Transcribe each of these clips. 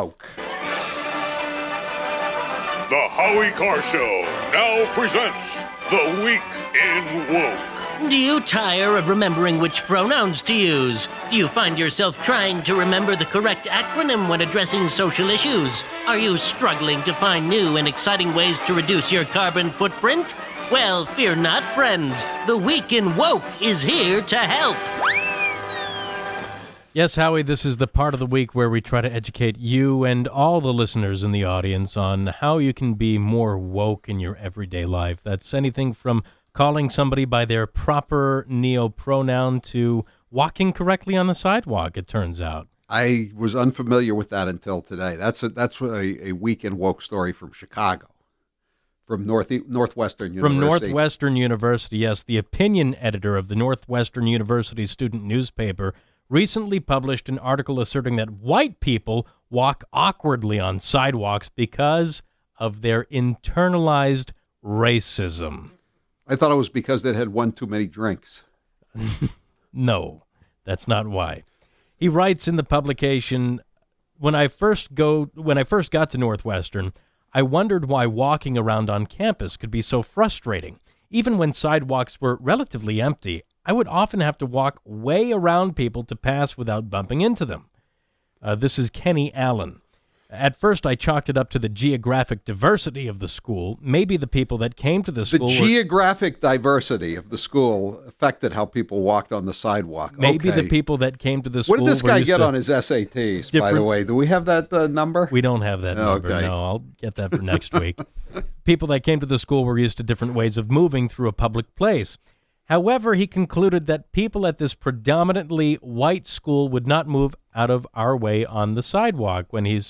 The Howie Carr Show now presents The Week in Woke. Do you tire of remembering which pronouns to use? Do you find yourself trying to remember the correct acronym when addressing social issues? Are you struggling to find new and exciting ways to reduce your carbon footprint? Well, fear not, friends. The Week in Woke is here to help. Yes, Howie, this is the part of the week where we try to educate you and all the listeners in the audience on how you can be more woke in your everyday life. That's anything from calling somebody by their proper neo-pronoun to walking correctly on the sidewalk, it turns out. I was unfamiliar with that until today. That's a week in woke story from Chicago, from Northwestern University. From Northwestern University, yes. The opinion editor of the Northwestern University student newspaper recently published an article asserting that white people walk awkwardly on sidewalks because of their internalized racism. I thought it was because they had one too many drinks. No, that's not why. He writes in the publication, when I first got to Northwestern, I wondered why walking around on campus could be so frustrating. Even when sidewalks were relatively empty, I would often have to walk way around people to pass without bumping into them. This is Kenny Allen. At first, I chalked it up to the geographic diversity of the school. Maybe the people that came to the school The geographic diversity of the school affected how people walked on the sidewalk. Maybe okay. the people that came to the school What did this guy get on his SATs, by the way? Do we have that number? We don't have that number, Okay. no. I'll get that for next week. People that came to the school were used to different ways of moving through a public place. However, he concluded that people at this predominantly white school would not move out of our way on the sidewalk when he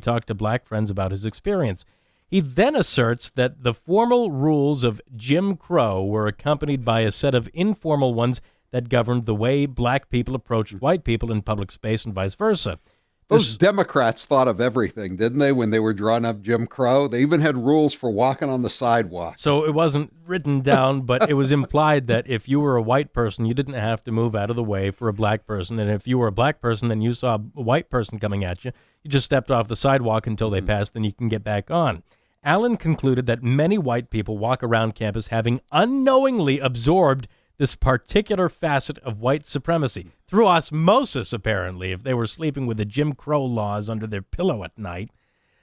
talked to black friends about his experience. He then asserts that the formal rules of Jim Crow were accompanied by a set of informal ones that governed the way black people approached white people in public space and vice versa. Those Democrats thought of everything, didn't they, when they were drawing up Jim Crow? They even had rules for walking on the sidewalk. So it wasn't written down, but it was implied that if you were a white person, you didn't have to move out of the way for a black person. And if you were a black person and you saw a white person coming at you, you just stepped off the sidewalk until they passed, then you can get back on. Allen concluded that many white people walk around campus having unknowingly absorbed this particular facet of white supremacy, through osmosis, apparently, if they were sleeping with the Jim Crow laws under their pillow at night.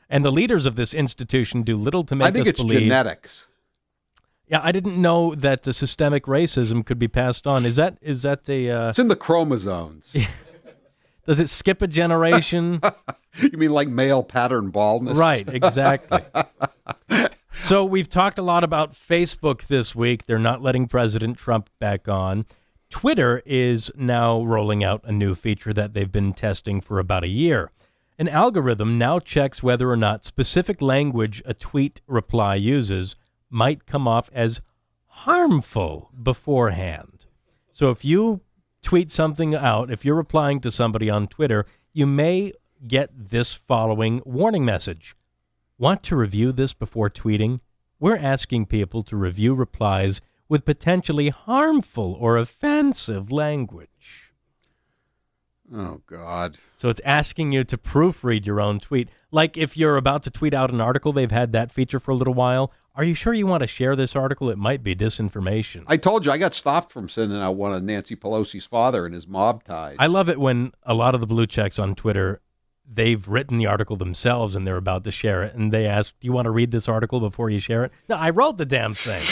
And the leaders of this institution do little to make us believe... I think it's genetics. Yeah, I didn't know that the systemic racism could be passed on. Is that a... It's in the chromosomes. Does it skip a generation? You mean like male pattern baldness? Right, exactly. So we've talked a lot about Facebook this week. They're not letting President Trump back on. Twitter is now rolling out a new feature that they've been testing for about a year. An algorithm now checks whether or not specific language a tweet reply uses might come off as harmful beforehand. So if you tweet something out, if you're replying to somebody on Twitter, you may get this following warning message. Want to review this before tweeting? We're asking people to review replies with potentially harmful or offensive language. Oh, God. So it's asking you to proofread your own tweet. Like if you're about to tweet out an article, they've had that feature for a little while. Are you sure you want to share this article? It might be disinformation. I told you, I got stopped from sending out one of Nancy Pelosi's father and his mob ties. I love it when a lot of the blue checks on Twitter, they've written the article themselves and they're about to share it. And they ask, do you want to read this article before you share it? No, I wrote the damn thing.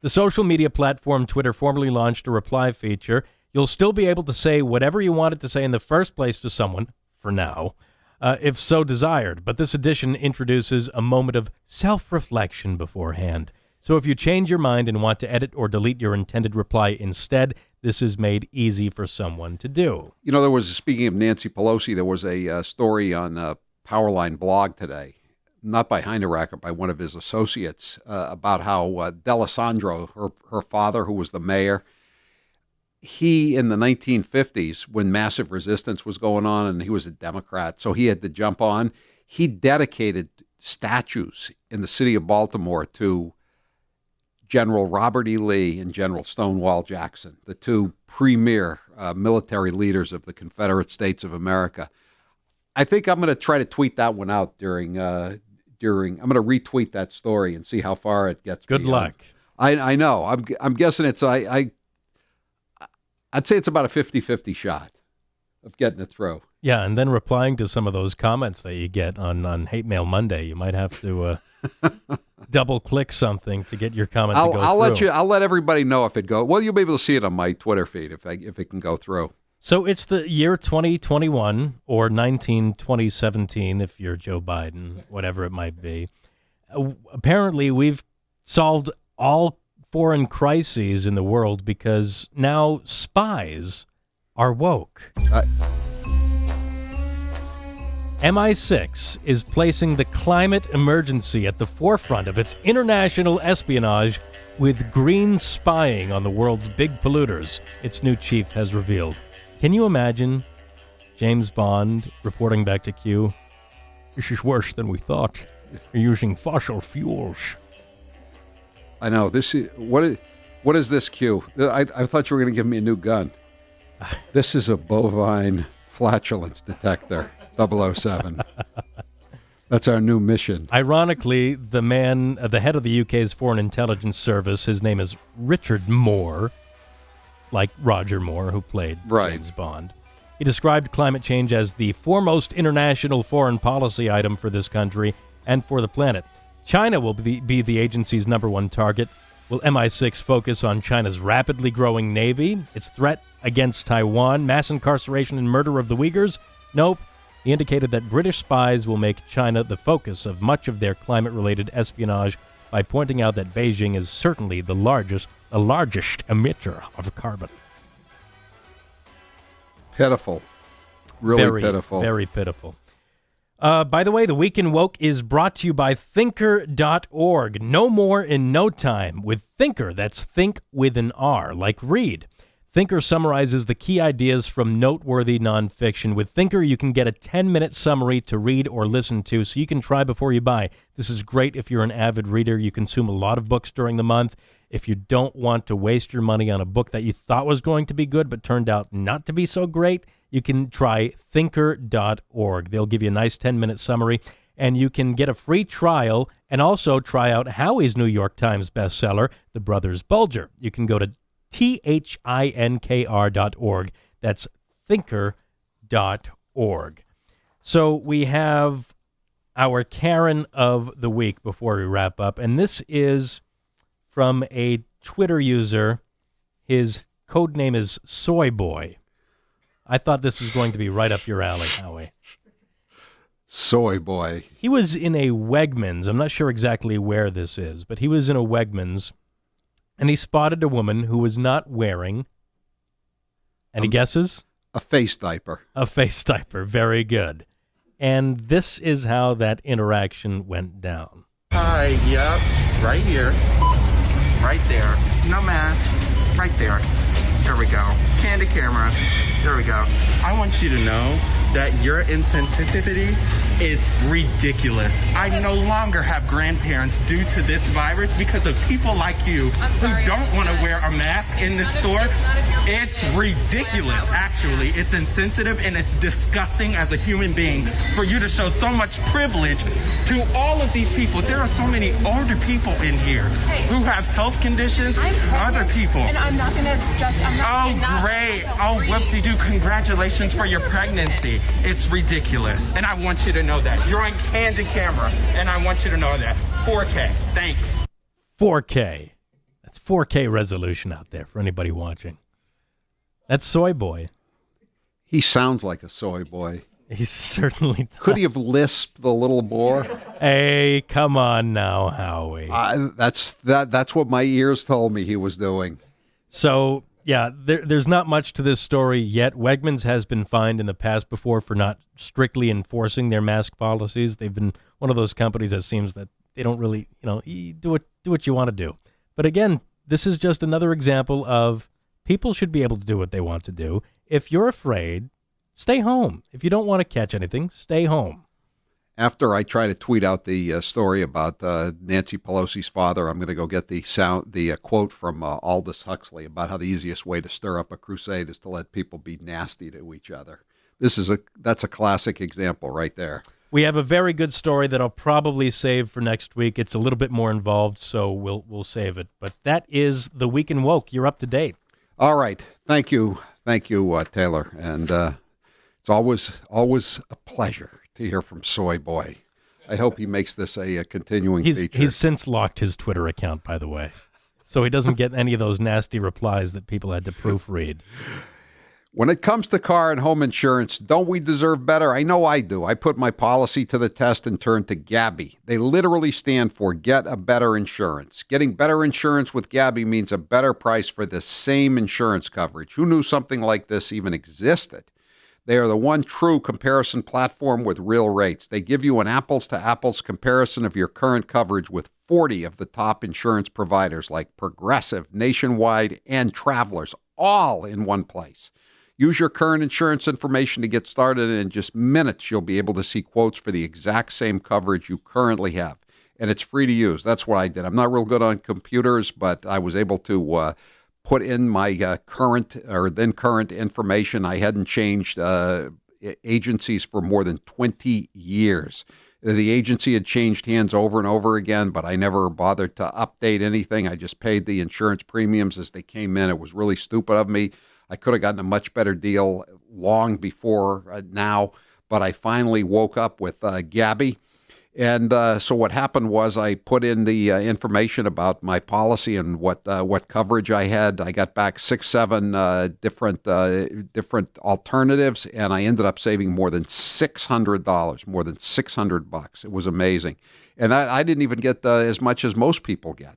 The social media platform Twitter formally launched a reply feature. You'll still be able to say whatever you wanted to say in the first place to someone, for now, if so desired. But this edition introduces a moment of self-reflection beforehand. So if you change your mind and want to edit or delete your intended reply instead, this is made easy for someone to do. You know, speaking of Nancy Pelosi, there was a story on Powerline blog today, not by Heineracher, by one of his associates, about how D'Alessandro, her father, who was the mayor, he, in the 1950s, when massive resistance was going on, and he was a Democrat, so he had to jump on, he dedicated statues in the city of Baltimore to General Robert E. Lee and General Stonewall Jackson, the two premier military leaders of the Confederate States of America. I think I'm going to try to tweet that one out during. I'm going to retweet that story and see how far it gets. Good luck. I know. I'm guessing it's I'd say it's about a 50-50 shot of getting it through. Yeah, and then replying to some of those comments that you get on Hate Mail Monday, you might have to double click something to get your comment to go through. I'll let everybody know if it goes. Well, you'll be able to see it on my Twitter feed if it can go through. So it's the year 2021 or 2017 if you're Joe Biden, whatever it might be. Apparently, we've solved all foreign crises in the world because now spies are woke. MI6 is placing the climate emergency at the forefront of its international espionage with green spying on the world's big polluters, its new chief has revealed. Can you imagine James Bond reporting back to Q? This is worse than we thought. You're using fossil fuels. I know. This is what is this, Q? I thought you were going to give me a new gun. This is a bovine flatulence detector, 007. That's our new mission. Ironically, the head of the UK's Foreign Intelligence Service, his name is Richard Moore, like Roger Moore, who played James Bond. He described climate change as the foremost international foreign policy item for this country and for the planet. China will be the agency's number one target. Will MI6 focus on China's rapidly growing navy, its threat against Taiwan, mass incarceration and murder of the Uyghurs? Nope. He indicated that British spies will make China the focus of much of their climate-related espionage by pointing out that Beijing is certainly the largest emitter of carbon. Pitiful. Really pitiful. Very pitiful. By the way, The Week in Woke is brought to you by Thinker.org. No more in no time. With Thinker, that's think with an R, like read. Thinker summarizes the key ideas from noteworthy nonfiction. With Thinker, you can get a 10-minute summary to read or listen to, so you can try before you buy. This is great if you're an avid reader. You consume a lot of books during the month. If you don't want to waste your money on a book that you thought was going to be good but turned out not to be so great, you can try Thinker.org. They'll give you a nice 10-minute summary, and you can get a free trial and also try out Howie's New York Times bestseller, The Brothers Bulger. You can go to thinkr.org. That's thinker.org. So we have our Karen of the week before we wrap up, and this is from a Twitter user. His code name is Soy Boy. I thought this was going to be right up your alley, Howie. Soy Boy. He was in a Wegmans. I'm not sure exactly where this is, but he was in a Wegmans, and he spotted a woman who was not wearing, any guesses? A face diaper. A face diaper. Very good. And this is how that interaction went down. Hi, yep, right here, right there, no mask, right there. There we go. Candid camera. There we go. I want you to know that your insensitivity is ridiculous. I no longer have grandparents due to this virus because of people like you who don't want to wear a mask in the store. It's ridiculous, actually. It's insensitive and it's disgusting as a human being for you to show so much privilege to all of these people. There are so many older people in here who have health conditions, other people. And I'm not going to just... Oh, great. Oh, whoop-de-doo. Congratulations for your pregnancy. It's ridiculous. And I want you to know that. You're on candid camera, and I want you to know that. 4K. Thanks. 4K. That's 4K resolution out there for anybody watching. That's Soy Boy. He sounds like a soy boy. He certainly does. Could he have lisped a little more? Hey, come on now, Howie. That's what my ears told me he was doing. So, yeah, there's not much to this story yet. Wegmans has been fined in the past before for not strictly enforcing their mask policies. They've been one of those companies that seems that they don't really, do what you want to do. But again, this is just another example of people should be able to do what they want to do. If you're afraid, stay home. If you don't want to catch anything, stay home. After I try to tweet out the story about Nancy Pelosi's father, I'm going to go get the quote from Aldous Huxley about how the easiest way to stir up a crusade is to let people be nasty to each other. That's a classic example right there. We have a very good story that I'll probably save for next week. It's a little bit more involved, so we'll save it. But that is the Week in Woke. You're up to date. All right. Thank you, Taylor. And it's always a pleasure to hear from Soy Boy. I hope he makes this a continuing feature. He's since locked his Twitter account, by the way, so he doesn't get any of those nasty replies that people had to proofread. When it comes to car and home insurance, don't we deserve better? I know I do. I put my policy to the test and turned to Gabby. They literally stand for Get a Better Insurance. Getting better insurance with Gabby means a better price for the same insurance coverage. Who knew something like this even existed? They are the one true comparison platform with real rates. They give you an apples-to-apples comparison of your current coverage with 40 of the top insurance providers like Progressive, Nationwide, and Travelers, all in one place. Use your current insurance information to get started, and in just minutes, you'll be able to see quotes for the exact same coverage you currently have. And it's free to use. That's what I did. I'm not real good on computers, but I was able to put in my current information. I hadn't changed agencies for more than 20 years. The agency had changed hands over and over again, but I never bothered to update anything. I just paid the insurance premiums as they came in. It was really stupid of me. I could have gotten a much better deal long before now, but I finally woke up with Gabby. And so what happened was I put in the information about my policy and what coverage I had. I got back 6-7 different alternatives, and I ended up saving more than $600, more than $600. It was amazing. And I didn't even get as much as most people get.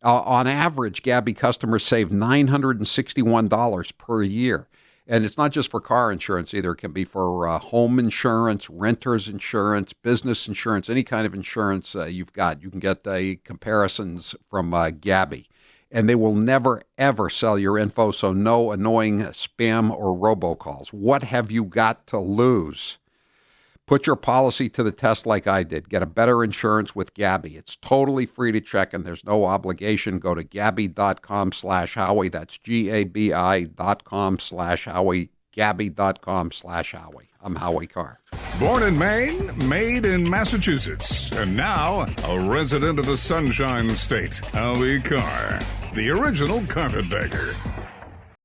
On average, Gabby customers save $961 per year. And it's not just for car insurance either. It can be for home insurance, renter's insurance, business insurance, any kind of insurance you've got. You can get comparisons from Gabby. And they will never, ever sell your info, so no annoying spam or robocalls. What have you got to lose? Put your policy to the test like I did. Get a better insurance with Gabby. It's totally free to check, and there's no obligation. Go to Gabby.com/Howie. That's GABI.com/Howie. Gabby.com/Howie. I'm Howie Carr. Born in Maine, made in Massachusetts, and now a resident of the Sunshine State, Howie Carr, the original carpetbagger.